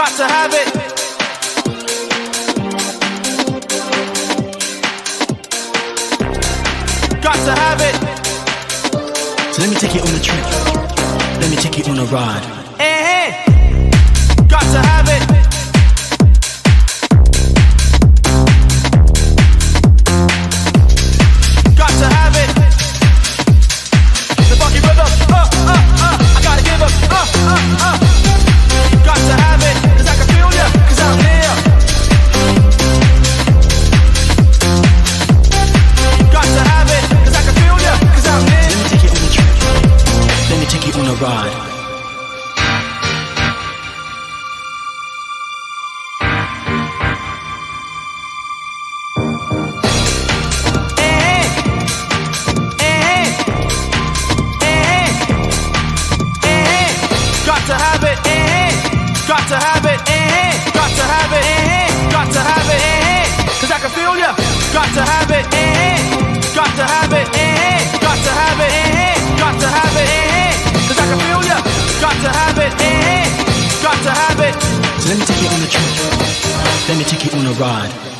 got to have it. Got to have it. So let me take you on a trip. Let me take you on a ride. Hey, got to have it. Got to have it. The funky rhythm, I gotta give up, Got to have it, 'cause I can feel ya, 'cause I'm here. Got to have it, 'cause I can feel ya, 'cause I'm here. Let me take you on a trip. Let me take you on a ride. Got to have it, got to have it, got to have it, got to have it, 'cause I can feel ya. Got to have it, got to have it, got to have it, got to have it, 'cause I can feel ya. Got to have it, got to have it. So let me take you on a trip. Let me take you on a ride.